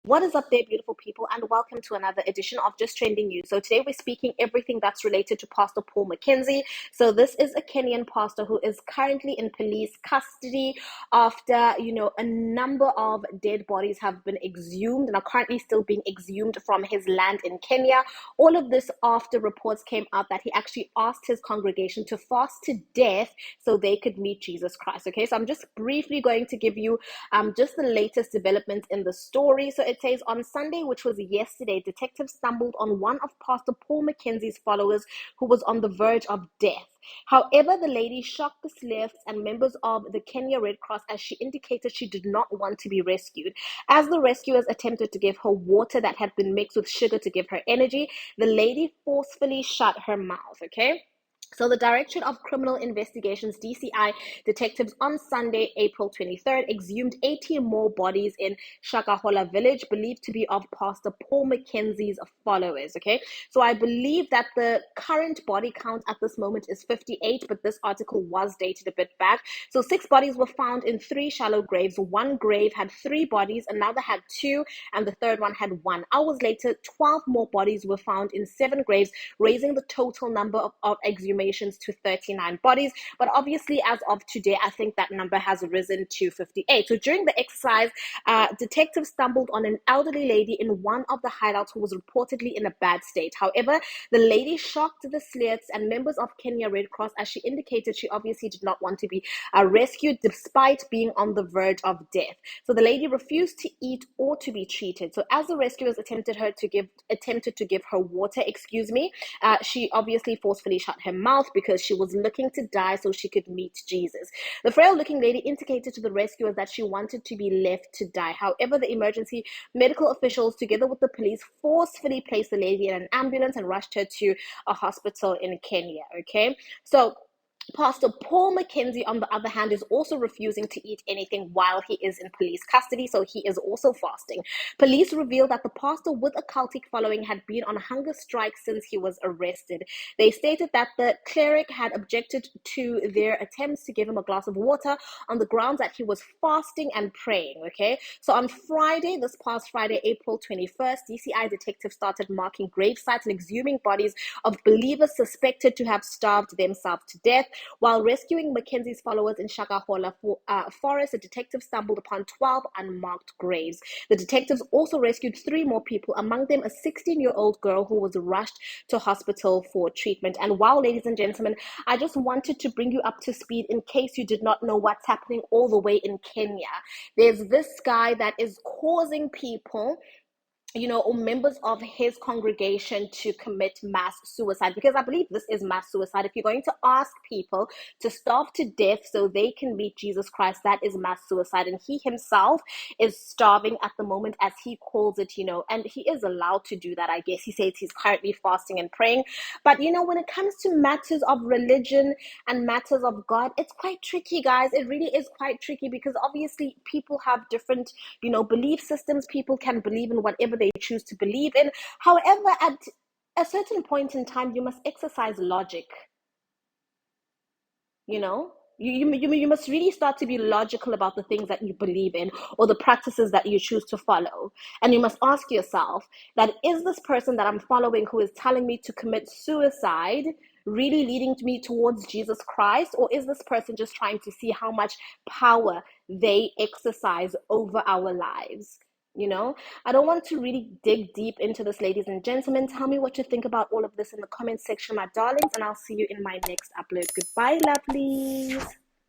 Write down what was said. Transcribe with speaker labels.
Speaker 1: What is up there, beautiful people, and welcome to another edition of Just Trending News. So today we're speaking everything that's related to Pastor Paul Mackenzie. So this is a Kenyan pastor who is currently in police custody after, a number of dead bodies have been exhumed and are currently still being exhumed from his land in Kenya. All of this after reports came out that he actually asked his congregation to fast to death so they could meet Jesus Christ. Okay, so I'm just briefly going to give you just the latest developments in the story. So it says on Sunday, which was yesterday, detectives stumbled on one of Pastor Paul Mackenzie's followers who was on the verge of death. However, the lady shocked the slaves and members of the Kenya Red Cross as she indicated she did not want to be rescued. As the rescuers attempted to give her water that had been mixed with sugar to give her energy, the lady forcefully shut her mouth. Okay. So the Directorate of Criminal Investigations, DCI, detectives on Sunday, April 23rd, exhumed 18 more bodies in Shakahola village, believed to be of Pastor Paul Mackenzie's followers, okay? So I believe that the current body count at this moment is 58, but this article was dated a bit back. So 6 bodies were found in 3 shallow graves. One grave had 3 bodies, another had 2, and the third one had 1. Hours later, 12 more bodies were found in 7 graves, raising the total number of exhumations to 39 bodies. But obviously, as of today, I think that number has risen to 58. So during the exercise, detectives stumbled on an elderly lady in one of the hideouts who was reportedly in a bad state. However, the lady shocked the slaves and members of Kenya Red Cross as she indicated she obviously did not want to be rescued despite being on the verge of death. So the lady refused to eat or to be treated. So as the rescuers attempted to give her water, she obviously forcefully shut her mouth because she was looking to die so she could meet Jesus. The frail looking lady indicated to the rescuers that she wanted to be left to die. However, the emergency medical officials, together with the police, forcefully placed the lady in an ambulance and rushed her to a hospital in Kenya. Okay, so Pastor Paul Mackenzie, on the other hand, is also refusing to eat anything while he is in police custody, so he is also fasting. Police revealed that the pastor with a cultic following had been on hunger strike since he was arrested. They stated that the cleric had objected to their attempts to give him a glass of water on the grounds that he was fasting and praying, okay? So on Friday, this past Friday, April 21st, DCI detectives started marking grave sites and exhuming bodies of believers suspected to have starved themselves to death. While rescuing Mackenzie's followers in Shakahola forest, the detectives stumbled upon 12 unmarked graves. The detectives also rescued 3 more people, among them a 16-year-old girl who was rushed to hospital for treatment. And wow, ladies and gentlemen, I just wanted to bring you up to speed in case you did not know what's happening all the way in Kenya. There's this guy that is causing people, or members of his congregation to commit mass suicide, because I believe this is mass suicide. If you're going to ask people to starve to death so they can meet Jesus Christ, that is mass suicide. And he himself is starving at the moment, as he calls it, and he is allowed to do that, I guess. He says he's currently fasting and praying. But, when it comes to matters of religion and matters of God, it's quite tricky, guys. It really is quite tricky because obviously people have different, belief systems. People can believe in whatever they choose to believe in. However, at a certain point in time, you must exercise logic. You must really start to be logical about the things that you believe in or the practices that you choose to follow. And you must ask yourself that, is this person that I'm following who is telling me to commit suicide really leading me towards Jesus Christ? Or is this person just trying to see how much power they exercise over our lives? I don't want to really dig deep into this, ladies and gentlemen. Tell me what you think about all of this in the comment section, my darlings, and I'll see you in my next upload. Goodbye, lovelies.